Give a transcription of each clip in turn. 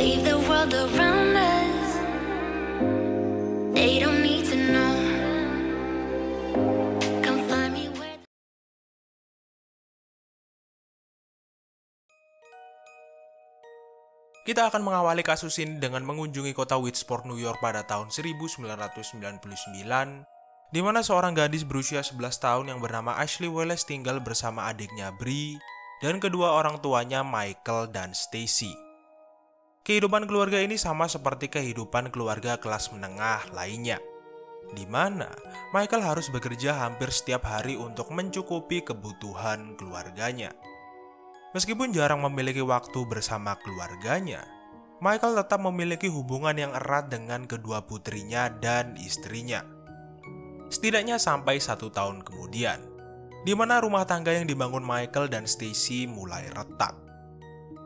Leave the world around us. They don't need to know. Come find me where. Kita akan mengawali kasus ini dengan mengunjungi kota Wilkes-Barre, New York pada tahun 1999, di mana seorang gadis berusia 11 tahun yang bernama Ashley Wallace tinggal bersama adiknya Bree dan kedua orang tuanya Michael dan Stacy. Kehidupan keluarga ini sama seperti kehidupan keluarga kelas menengah lainnya, di mana Michael harus bekerja hampir setiap hari untuk mencukupi kebutuhan keluarganya. Meskipun jarang memiliki waktu bersama keluarganya, Michael tetap memiliki hubungan yang erat dengan kedua putrinya dan istrinya. Setidaknya sampai 1 tahun kemudian, di mana rumah tangga yang dibangun Michael dan Stacy mulai retak.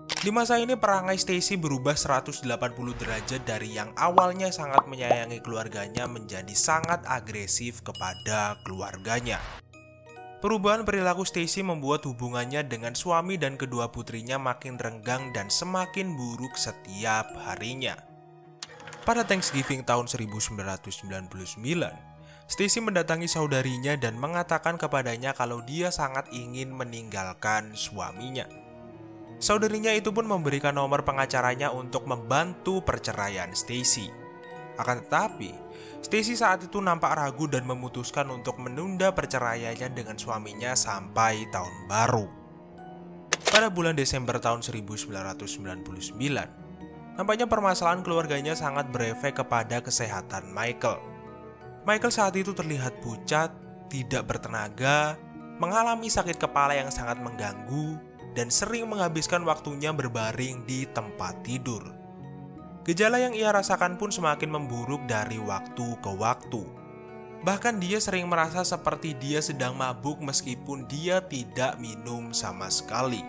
Di masa ini perangai Stacy berubah 180 derajat dari yang awalnya sangat menyayangi keluarganya menjadi sangat agresif kepada keluarganya. Perubahan perilaku Stacy membuat hubungannya dengan suami dan kedua putrinya makin renggang dan semakin buruk setiap harinya. Pada Thanksgiving tahun 1999, Stacy mendatangi saudarinya dan mengatakan kepadanya kalau dia sangat ingin meninggalkan suaminya. Saudarinya itu pun memberikan nomor pengacaranya untuk membantu perceraian Stacy. Akan tetapi, Stacy saat itu nampak ragu dan memutuskan untuk menunda perceraiannya dengan suaminya sampai tahun baru. Pada bulan Desember tahun 1999, nampaknya permasalahan keluarganya sangat berefek kepada kesehatan Michael. Michael saat itu terlihat pucat, tidak bertenaga, mengalami sakit kepala yang sangat mengganggu, dan sering menghabiskan waktunya berbaring di tempat tidur. Gejala yang ia rasakan pun semakin memburuk dari waktu ke waktu. Bahkan dia sering merasa seperti dia sedang mabuk meskipun dia tidak minum sama sekali.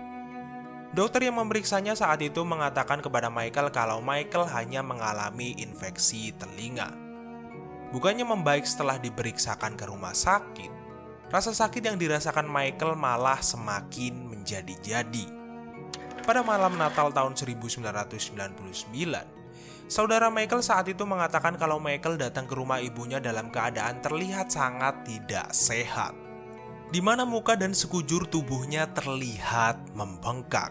Dokter yang memeriksanya saat itu mengatakan kepada Michael kalau Michael hanya mengalami infeksi telinga. Bukannya membaik setelah diperiksakan ke rumah sakit, rasa sakit yang dirasakan Michael malah semakin menjadi-jadi. Pada malam Natal tahun 1999, saudara Michael saat itu mengatakan kalau Michael datang ke rumah ibunya dalam keadaan terlihat sangat tidak sehat, di mana muka dan sekujur tubuhnya terlihat membengkak.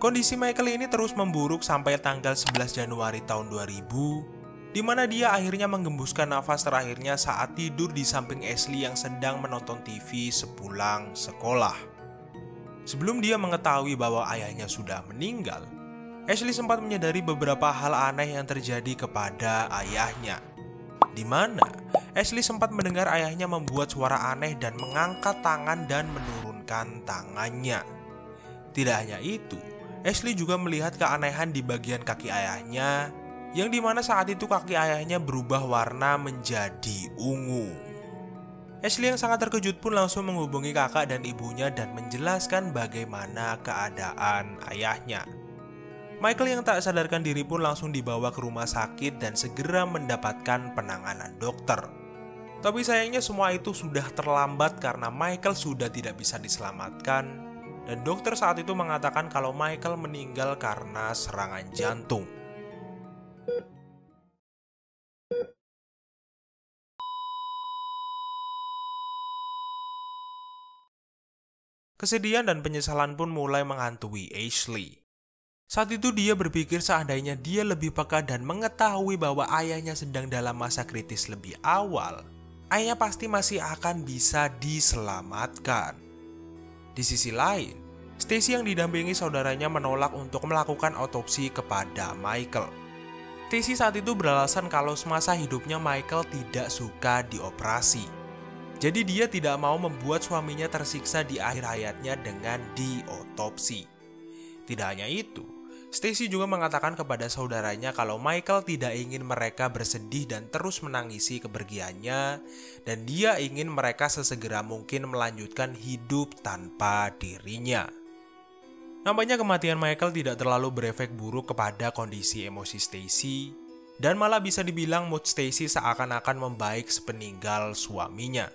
Kondisi Michael ini terus memburuk sampai tanggal 11 Januari tahun 2000, di mana dia akhirnya menggembuskan nafas terakhirnya saat tidur di samping Ashley yang sedang menonton TV sepulang sekolah. Sebelum dia mengetahui bahwa ayahnya sudah meninggal, Ashley sempat menyadari beberapa hal aneh yang terjadi kepada ayahnya, di mana Ashley sempat mendengar ayahnya membuat suara aneh dan mengangkat tangan dan menurunkan tangannya. Tidak hanya itu, Ashley juga melihat keanehan di bagian kaki ayahnya, yang dimana saat itu kaki ayahnya berubah warna menjadi ungu. Ashley yang sangat terkejut pun langsung menghubungi kakak dan ibunya dan menjelaskan bagaimana keadaan ayahnya. Michael yang tak sadarkan diri pun langsung dibawa ke rumah sakit dan segera mendapatkan penanganan dokter. Tapi sayangnya semua itu sudah terlambat karena Michael sudah tidak bisa diselamatkan, dan dokter saat itu mengatakan kalau Michael meninggal karena serangan jantung. Kesedihan dan penyesalan pun mulai menghantui Ashley. Saat itu dia berpikir seandainya dia lebih peka dan mengetahui bahwa ayahnya sedang dalam masa kritis lebih awal, ayahnya pasti masih akan bisa diselamatkan. Di sisi lain, Stacy yang didampingi saudaranya menolak untuk melakukan otopsi kepada Michael. Stacy saat itu beralasan kalau semasa hidupnya Michael tidak suka dioperasi. Jadi dia tidak mau membuat suaminya tersiksa di akhir hayatnya dengan diotopsi. Tidak hanya itu, Stacy juga mengatakan kepada saudaranya kalau Michael tidak ingin mereka bersedih dan terus menangisi kepergiannya, dan dia ingin mereka sesegera mungkin melanjutkan hidup tanpa dirinya. Nampaknya kematian Michael tidak terlalu berefek buruk kepada kondisi emosi Stacy, dan malah bisa dibilang mood Stacy seakan-akan membaik sepeninggal suaminya.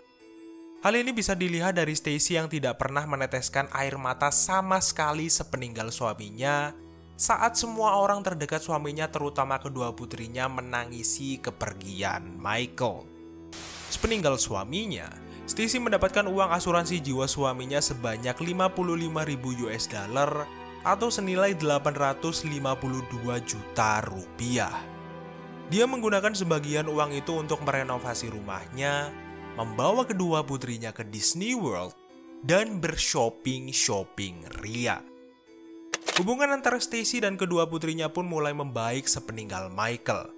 Hal ini bisa dilihat dari Stacy yang tidak pernah meneteskan air mata sama sekali sepeninggal suaminya, saat semua orang terdekat suaminya terutama kedua putrinya menangisi kepergian Michael. Sepeninggal suaminya, Stacy mendapatkan uang asuransi jiwa suaminya sebanyak 55.000 US dollar atau senilai 852 juta rupiah. Dia menggunakan sebagian uang itu untuk merenovasi rumahnya, membawa kedua putrinya ke Disney World, dan bershopping ria. Hubungan antara Stacy dan kedua putrinya pun mulai membaik sepeninggal Michael.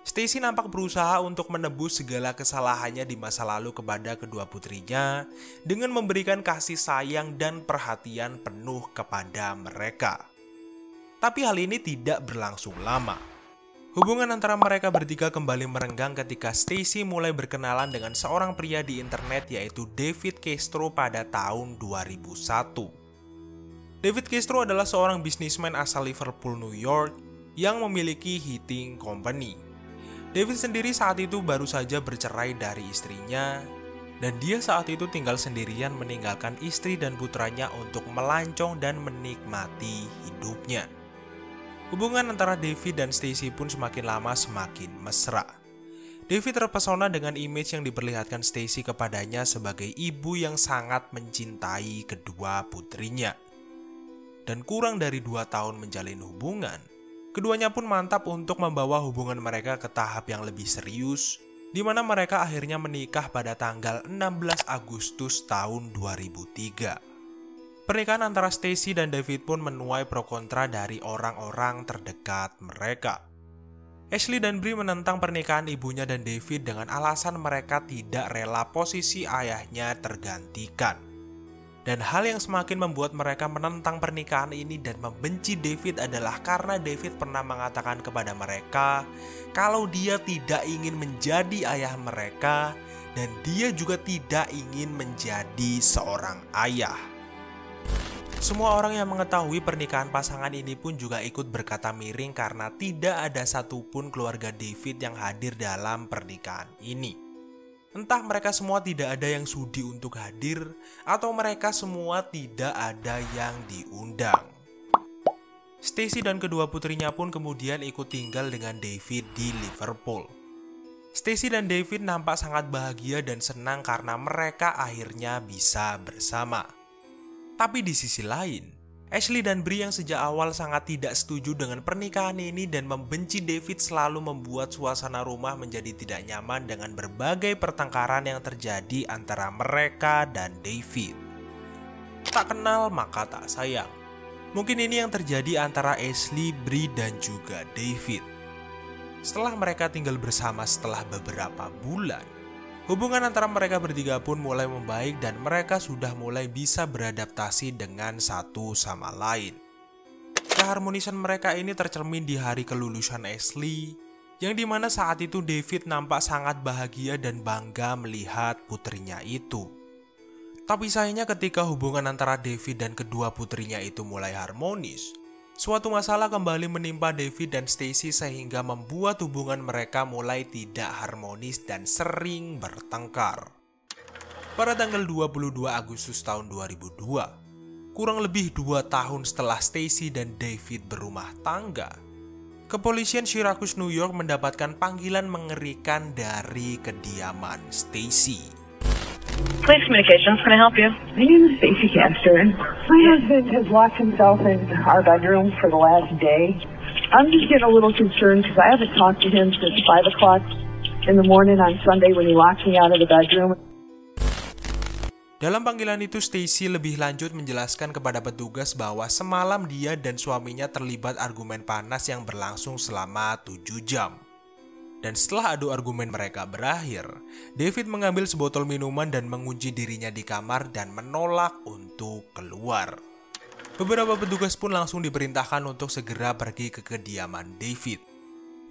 Stacy nampak berusaha untuk menebus segala kesalahannya di masa lalu kepada kedua putrinya dengan memberikan kasih sayang dan perhatian penuh kepada mereka. Tapi hal ini tidak berlangsung lama. Hubungan antara mereka bertiga kembali merenggang ketika Stacy mulai berkenalan dengan seorang pria di internet yaitu David Castro pada tahun 2001. David Castro adalah seorang bisnismen asal Liverpool, New York yang memiliki heating company. David sendiri saat itu baru saja bercerai dari istrinya, dan dia saat itu tinggal sendirian meninggalkan istri dan putranya untuk melancong dan menikmati hidupnya. Hubungan antara David dan Stacy pun semakin lama semakin mesra. David terpesona dengan image yang diperlihatkan Stacy kepadanya sebagai ibu yang sangat mencintai kedua putrinya. Dan kurang dari 2 tahun menjalin hubungan, keduanya pun mantap untuk membawa hubungan mereka ke tahap yang lebih serius, di mana mereka akhirnya menikah pada tanggal 16 Agustus tahun 2003. Pernikahan antara Stacy dan David pun menuai pro kontra dari orang-orang terdekat mereka. Ashley dan Bree menentang pernikahan ibunya dan David dengan alasan mereka tidak rela posisi ayahnya tergantikan. Dan hal yang semakin membuat mereka menentang pernikahan ini dan membenci David adalah karena David pernah mengatakan kepada mereka kalau dia tidak ingin menjadi ayah mereka dan dia juga tidak ingin menjadi seorang ayah. Semua orang yang mengetahui pernikahan pasangan ini pun juga ikut berkata miring karena tidak ada satupun keluarga David yang hadir dalam pernikahan ini. Entah mereka semua tidak ada yang sudi untuk hadir, atau mereka semua tidak ada yang diundang. Stacy dan kedua putrinya pun kemudian ikut tinggal dengan David di Liverpool. Stacy dan David nampak sangat bahagia dan senang karena mereka akhirnya bisa bersama. Tapi di sisi lain, Ashley dan Bree yang sejak awal sangat tidak setuju dengan pernikahan ini dan membenci David selalu membuat suasana rumah menjadi tidak nyaman dengan berbagai pertengkaran yang terjadi antara mereka dan David. Tak kenal maka tak sayang. Mungkin ini yang terjadi antara Ashley, Bree, dan juga David. Setelah mereka tinggal bersama setelah beberapa bulan, hubungan antara mereka bertiga pun mulai membaik dan mereka sudah mulai bisa beradaptasi dengan satu sama lain. Keharmonisan mereka ini tercermin di hari kelulusan Ashley, yang dimana saat itu David nampak sangat bahagia dan bangga melihat putrinya itu. Tapi sayangnya ketika hubungan antara David dan kedua putrinya itu mulai harmonis, suatu masalah kembali menimpa David dan Stacy sehingga membuat hubungan mereka mulai tidak harmonis dan sering bertengkar. Pada tanggal 22 Agustus tahun 2002, kurang lebih 2 tahun setelah Stacy dan David berumah tangga, kepolisian Syracuse, New York mendapatkan panggilan mengerikan dari kediaman Stacy. Police communications, can I help you? My name is Stacy Castor, and my husband has locked himself in our bedroom for the last day. I'm just getting a little concerned because I haven't talked to him since 5 o'clock in the morning on Sunday when he locked me out of the bedroom. Dalam panggilan itu, Stacy lebih lanjut menjelaskan kepada petugas bahwa semalam dia dan suaminya terlibat argumen panas yang berlangsung selama 7 jam. Dan setelah adu argumen mereka berakhir, David mengambil sebotol minuman dan mengunci dirinya di kamar dan menolak untuk keluar. Beberapa petugas pun langsung diperintahkan untuk segera pergi ke kediaman David.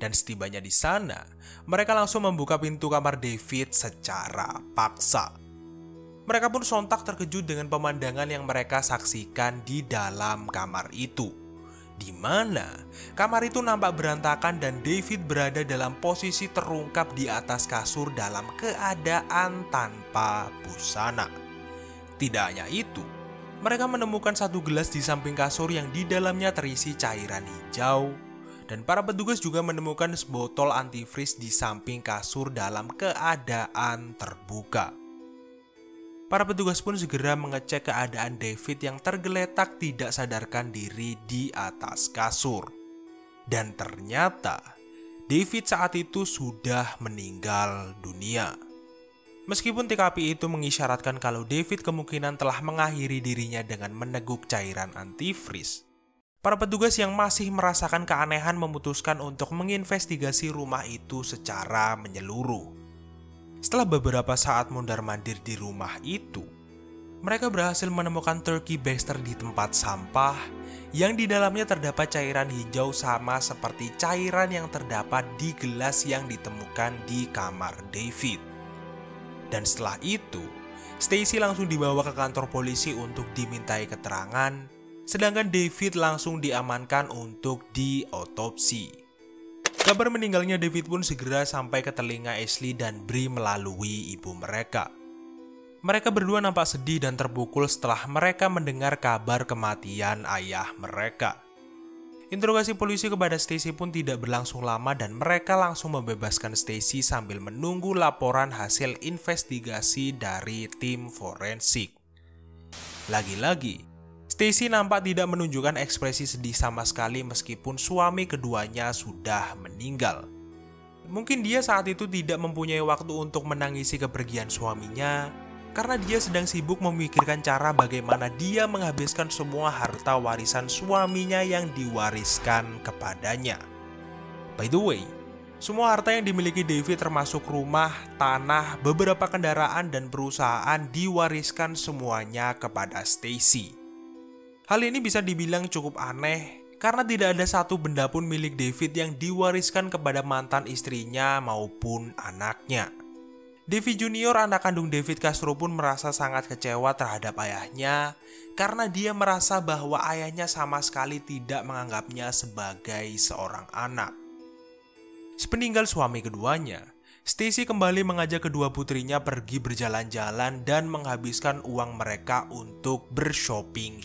Dan setibanya di sana, mereka langsung membuka pintu kamar David secara paksa. Mereka pun sontak terkejut dengan pemandangan yang mereka saksikan di dalam kamar itu, di mana kamar itu nampak berantakan dan David berada dalam posisi terungkap di atas kasur dalam keadaan tanpa busana. Tidak hanya itu, Mereka menemukan satu gelas di samping kasur yang di dalamnya terisi cairan hijau, dan para petugas juga menemukan sebotol antifreeze di samping kasur dalam keadaan terbuka. Para petugas pun segera mengecek keadaan David yang tergeletak tidak sadarkan diri di atas kasur. Dan ternyata David saat itu sudah meninggal dunia. Meskipun TKP itu mengisyaratkan kalau David kemungkinan telah mengakhiri dirinya dengan meneguk cairan antifreeze, para petugas yang masih merasakan keanehan memutuskan untuk menginvestigasi rumah itu secara menyeluruh. Setelah beberapa saat mondar-mandir di rumah itu, mereka berhasil menemukan turkey baster di tempat sampah yang di dalamnya terdapat cairan hijau sama seperti cairan yang terdapat di gelas yang ditemukan di kamar David. Dan setelah itu, Stacy langsung dibawa ke kantor polisi untuk dimintai keterangan, sedangkan David langsung diamankan untuk diotopsi. Kabar meninggalnya David pun segera sampai ke telinga Ashley dan Bree melalui ibu mereka. Mereka berdua nampak sedih dan terpukul setelah mereka mendengar kabar kematian ayah mereka. Interogasi polisi kepada Stacy pun tidak berlangsung lama dan mereka langsung membebaskan Stacy sambil menunggu laporan hasil investigasi dari tim forensik. Lagi-lagi, Stacy nampak tidak menunjukkan ekspresi sedih sama sekali meskipun suami keduanya sudah meninggal. Mungkin dia saat itu tidak mempunyai waktu untuk menangisi kepergian suaminya, karena dia sedang sibuk memikirkan cara bagaimana dia menghabiskan semua harta warisan suaminya yang diwariskan kepadanya. By the way, semua harta yang dimiliki David termasuk rumah, tanah, beberapa kendaraan, dan perusahaan diwariskan semuanya kepada Stacy. Hal ini bisa dibilang cukup aneh karena tidak ada satu benda pun milik David yang diwariskan kepada mantan istrinya maupun anaknya. David Junior, anak kandung David Castro, pun merasa sangat kecewa terhadap ayahnya karena dia merasa bahwa ayahnya sama sekali tidak menganggapnya sebagai seorang anak. Sepeninggal suami keduanya, Stacy kembali mengajak kedua putrinya pergi berjalan-jalan dan menghabiskan uang mereka untuk bershopping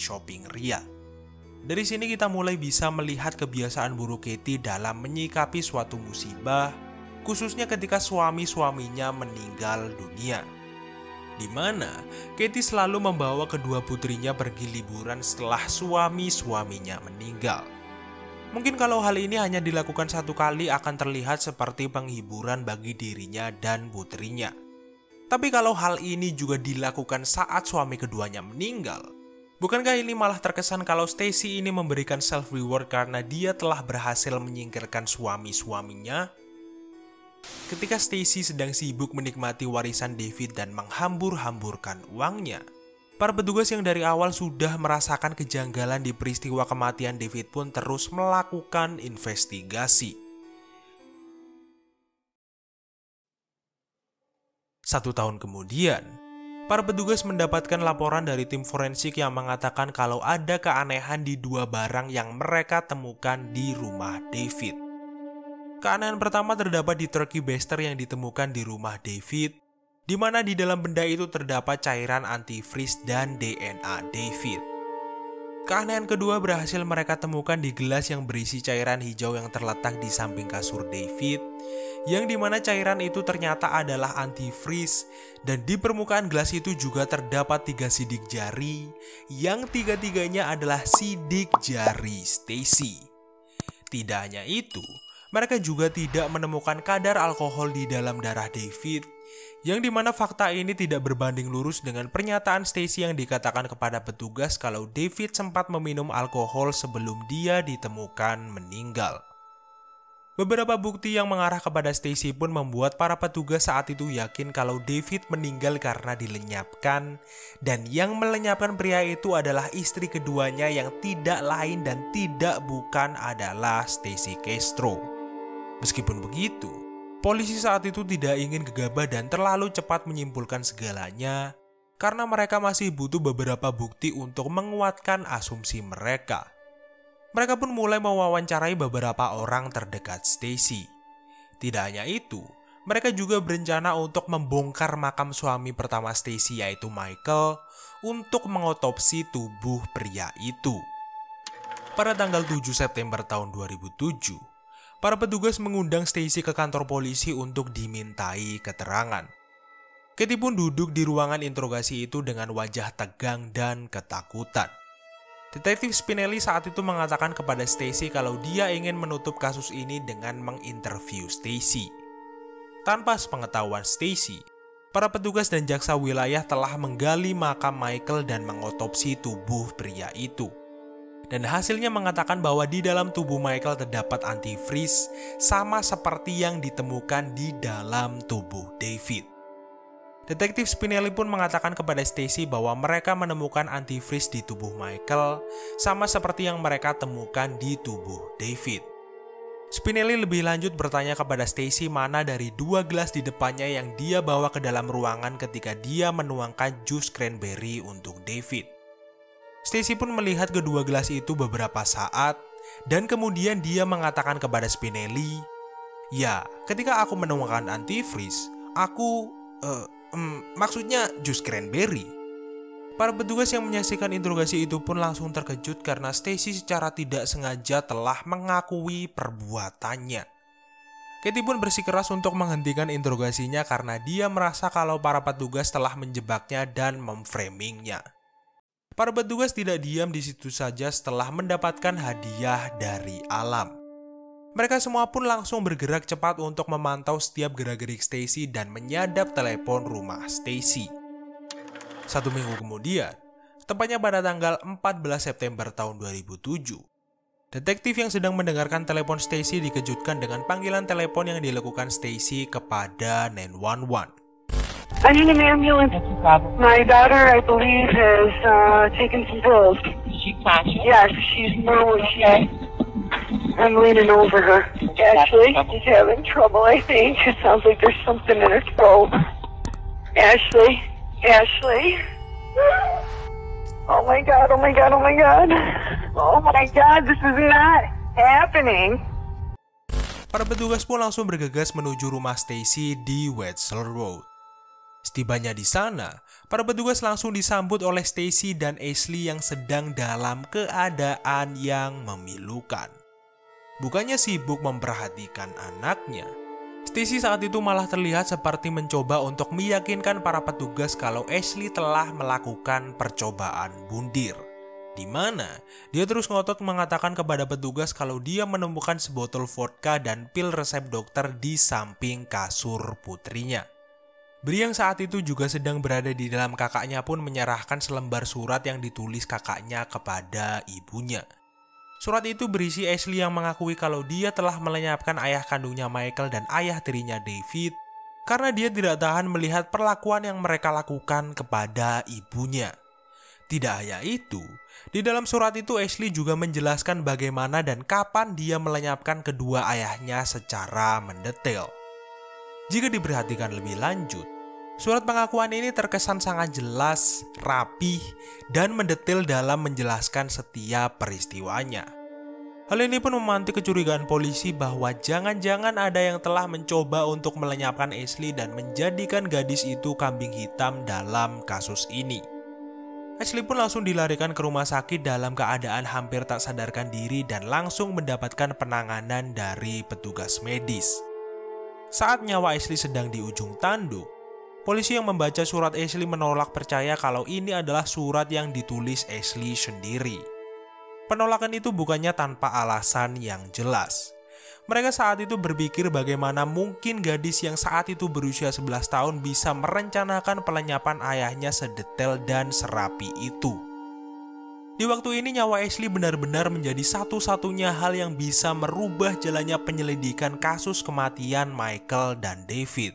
ria. Dari sini kita mulai bisa melihat kebiasaan buruk Katie dalam menyikapi suatu musibah, khususnya ketika suami-suaminya meninggal dunia, di mana Katie selalu membawa kedua putrinya pergi liburan setelah suami-suaminya meninggal. Mungkin kalau hal ini hanya dilakukan satu kali akan terlihat seperti penghiburan bagi dirinya dan putrinya. Tapi kalau hal ini juga dilakukan saat suami keduanya meninggal, bukankah ini malah terkesan kalau Stacy ini memberikan self-reward karena dia telah berhasil menyingkirkan suami-suaminya? Ketika Stacy sedang sibuk menikmati warisan David dan menghambur-hamburkan uangnya, para petugas yang dari awal sudah merasakan kejanggalan di peristiwa kematian David pun terus melakukan investigasi. 1 tahun kemudian, para petugas mendapatkan laporan dari tim forensik yang mengatakan kalau ada keanehan di 2 barang yang mereka temukan di rumah David. Keanehan pertama terdapat di turkey baster yang ditemukan di rumah David, di mana di dalam benda itu terdapat cairan antifreeze dan DNA David. Keanehan kedua berhasil mereka temukan di gelas yang berisi cairan hijau yang terletak di samping kasur David, yang dimana cairan itu ternyata adalah antifreeze, dan di permukaan gelas itu juga terdapat 3 sidik jari, yang tiga-tiganya adalah sidik jari Stacy. Tidak hanya itu, mereka juga tidak menemukan kadar alkohol di dalam darah David, yang dimana fakta ini tidak berbanding lurus dengan pernyataan Stacy yang dikatakan kepada petugas kalau David sempat meminum alkohol sebelum dia ditemukan meninggal. Beberapa bukti yang mengarah kepada Stacy pun membuat para petugas saat itu yakin kalau David meninggal karena dilenyapkan, dan yang melenyapkan pria itu adalah istri keduanya yang tidak lain dan tidak bukan adalah Stacy Castro. Meskipun begitu, polisi saat itu tidak ingin gegabah dan terlalu cepat menyimpulkan segalanya karena mereka masih butuh beberapa bukti untuk menguatkan asumsi mereka. Mereka pun mulai mewawancarai beberapa orang terdekat Stacy. Tidak hanya itu, Mereka juga berencana untuk membongkar makam suami pertama Stacy yaitu Michael untuk mengotopsi tubuh pria itu. Pada tanggal 7 September tahun 2007, para petugas mengundang Stacy ke kantor polisi untuk dimintai keterangan. Katie pun duduk di ruangan interogasi itu dengan wajah tegang dan ketakutan. Detektif Spinelli saat itu mengatakan kepada Stacy kalau dia ingin menutup kasus ini dengan menginterview Stacy. Tanpa sepengetahuan Stacy, para petugas dan jaksa wilayah telah menggali makam Michael dan mengotopsi tubuh pria itu. Dan hasilnya mengatakan bahwa di dalam tubuh Michael terdapat antifreeze sama seperti yang ditemukan di dalam tubuh David. Detektif Spinelli pun mengatakan kepada Stacy bahwa mereka menemukan antifreeze di tubuh Michael sama seperti yang mereka temukan di tubuh David. Spinelli lebih lanjut bertanya kepada Stacy mana dari 2 gelas di depannya yang dia bawa ke dalam ruangan ketika dia menuangkan jus cranberry untuk David. Stacy pun melihat kedua gelas itu beberapa saat dan kemudian dia mengatakan kepada Spinelli, "Ya, ketika aku menuangkan antifreeze, maksudnya jus cranberry." Para petugas yang menyaksikan interogasi itu pun langsung terkejut karena Stacy secara tidak sengaja telah mengakui perbuatannya. Katie pun bersikeras untuk menghentikan interogasinya karena dia merasa kalau para petugas telah menjebaknya dan memframingnya. Para petugas tidak diam di situ saja setelah mendapatkan hadiah dari alam. Mereka semua pun langsung bergerak cepat untuk memantau setiap gerak-gerik Stacy dan menyadap telepon rumah Stacy. 1 minggu kemudian, tepatnya pada tanggal 14 September tahun 2007, detektif yang sedang mendengarkan telepon Stacy dikejutkan dengan panggilan telepon yang dilakukan Stacy kepada 911. I need an ambulance. My daughter, I believe, has taken some pills. Is she conscious? Yes, she's I'm leaning over her. Ashley is having trouble, I think. It sounds like there's something in her throat. Ashley. Oh my God, oh my God, oh my God. Oh my God, this is not happening. Para petugas pun langsung bergegas menuju rumah Stacy di Wetzel Road. Setibanya di sana, para petugas langsung disambut oleh Stacy dan Ashley yang sedang dalam keadaan yang memilukan. Bukannya sibuk memperhatikan anaknya, Stacy saat itu malah terlihat seperti mencoba untuk meyakinkan para petugas kalau Ashley telah melakukan percobaan bundir. Di mana dia terus ngotot mengatakan kepada petugas kalau dia menemukan sebotol vodka dan pil resep dokter di samping kasur putrinya. Bri yang saat itu juga sedang berada di dalam kakaknya pun menyerahkan selembar surat yang ditulis kakaknya kepada ibunya. Surat itu berisi Ashley yang mengakui kalau dia telah melenyapkan ayah kandungnya Michael dan ayah tirinya David karena dia tidak tahan melihat perlakuan yang mereka lakukan kepada ibunya. Tidak hanya itu, di dalam surat itu Ashley juga menjelaskan bagaimana dan kapan dia melenyapkan kedua ayahnya secara mendetail. Jika diperhatikan lebih lanjut, surat pengakuan ini terkesan sangat jelas, rapih, dan mendetail dalam menjelaskan setiap peristiwanya. Hal ini pun memantik kecurigaan polisi bahwa jangan-jangan ada yang telah mencoba untuk melenyapkan Ashley dan menjadikan gadis itu kambing hitam dalam kasus ini. Ashley pun langsung dilarikan ke rumah sakit dalam keadaan hampir tak sadarkan diri dan langsung mendapatkan penanganan dari petugas medis. Saat nyawa Ashley sedang di ujung tanduk, polisi yang membaca surat Ashley menolak percaya kalau ini adalah surat yang ditulis Ashley sendiri. Penolakan itu bukannya tanpa alasan yang jelas. Mereka saat itu berpikir bagaimana mungkin gadis yang saat itu berusia 11 tahun bisa merencanakan pelenyapan ayahnya sedetail dan serapi itu. Di waktu ini nyawa Ashley benar-benar menjadi satu-satunya hal yang bisa merubah jalannya penyelidikan kasus kematian Michael dan David.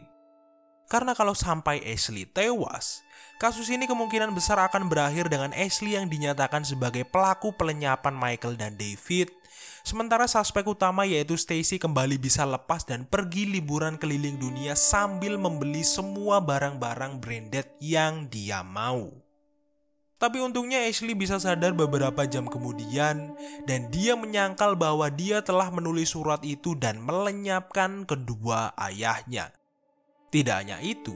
Karena kalau sampai Ashley tewas, kasus ini kemungkinan besar akan berakhir dengan Ashley yang dinyatakan sebagai pelaku pelenyapan Michael dan David, sementara suspek utama yaitu Stacy kembali bisa lepas dan pergi liburan keliling dunia sambil membeli semua barang-barang branded yang dia mau. Tapi untungnya Ashley bisa sadar beberapa jam kemudian dan dia menyangkal bahwa dia telah menulis surat itu dan melenyapkan kedua ayahnya. Tidak hanya itu,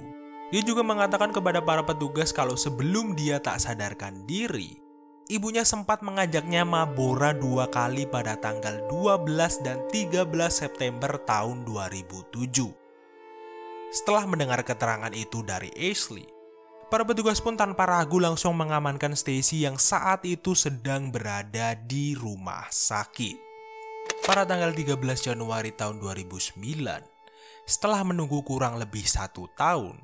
dia juga mengatakan kepada para petugas kalau sebelum dia tak sadarkan diri, ibunya sempat mengajaknya mabora 2 kali pada tanggal 12 dan 13 September tahun 2007. Setelah mendengar keterangan itu dari Ashley, para petugas pun tanpa ragu langsung mengamankan Stacy yang saat itu sedang berada di rumah sakit. Pada tanggal 13 Januari tahun 2009, setelah menunggu kurang lebih 1 tahun,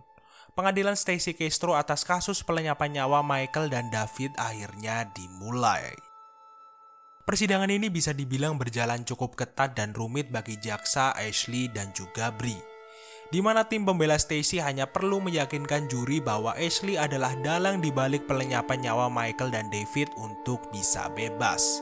pengadilan Stacy Castro atas kasus pelenyapan nyawa Michael dan David akhirnya dimulai. Persidangan ini bisa dibilang berjalan cukup ketat dan rumit bagi jaksa, Ashley, dan juga Bree, di mana tim pembela Stacy hanya perlu meyakinkan juri bahwa Ashley adalah dalang di balik pelenyapan nyawa Michael dan David untuk bisa bebas.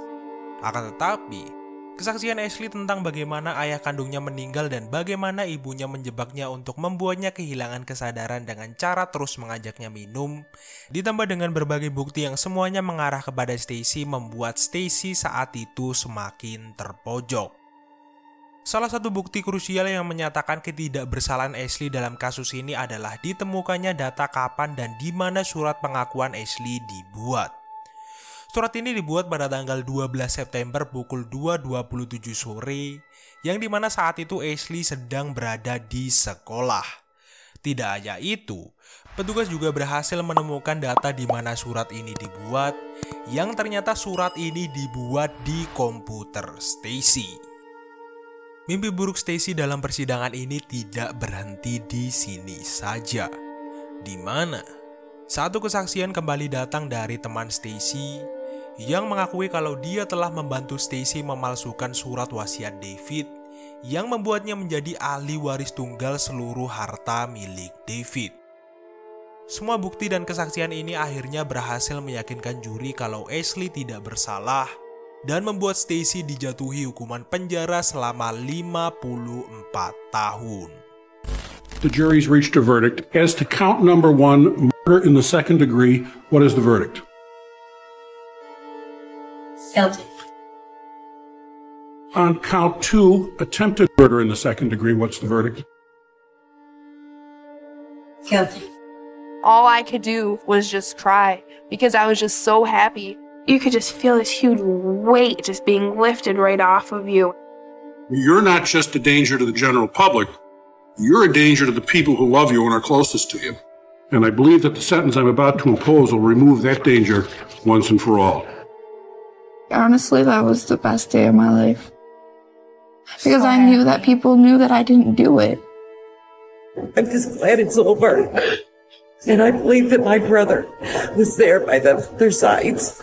Akan tetapi, kesaksian Ashley tentang bagaimana ayah kandungnya meninggal dan bagaimana ibunya menjebaknya untuk membuatnya kehilangan kesadaran dengan cara terus mengajaknya minum, ditambah dengan berbagai bukti yang semuanya mengarah kepada Stacy, membuat Stacy saat itu semakin terpojok. Salah satu bukti krusial yang menyatakan ketidakbersalahan Ashley dalam kasus ini adalah ditemukannya data kapan dan di mana surat pengakuan Ashley dibuat. Surat ini dibuat pada tanggal 12 September pukul 2.27 sore, yang dimana saat itu Ashley sedang berada di sekolah. Tidak hanya itu, petugas juga berhasil menemukan data di mana surat ini dibuat, yang ternyata surat ini dibuat di komputer Stacy. Mimpi buruk Stacy dalam persidangan ini tidak berhenti di sini saja, di mana satu kesaksian kembali datang dari teman Stacy yang mengakui kalau dia telah membantu Stacy memalsukan surat wasiat David yang membuatnya menjadi ahli waris tunggal seluruh harta milik David. Semua bukti dan kesaksian ini akhirnya berhasil meyakinkan juri kalau Ashley tidak bersalah dan membuat Stacy dijatuhi hukuman penjara selama 54 tahun. The jury's reached a verdict. As to count number 1, murder in the second degree, what is the verdict? Guilty. On count 2, attempted murder in the second degree, what's the verdict? Guilty. All I could do was just cry because I was just so happy. You could just feel this huge weight just being lifted right off of you. You're not just a danger to the general public. You're a danger to the people who love you and are closest to you. And I believe that the sentence I'm about to impose will remove that danger once and for all. Honestly, that was the best day of my life. Because I knew that people knew that I didn't do it. I'm just glad it's over. And I believe that my brother was there by their sides.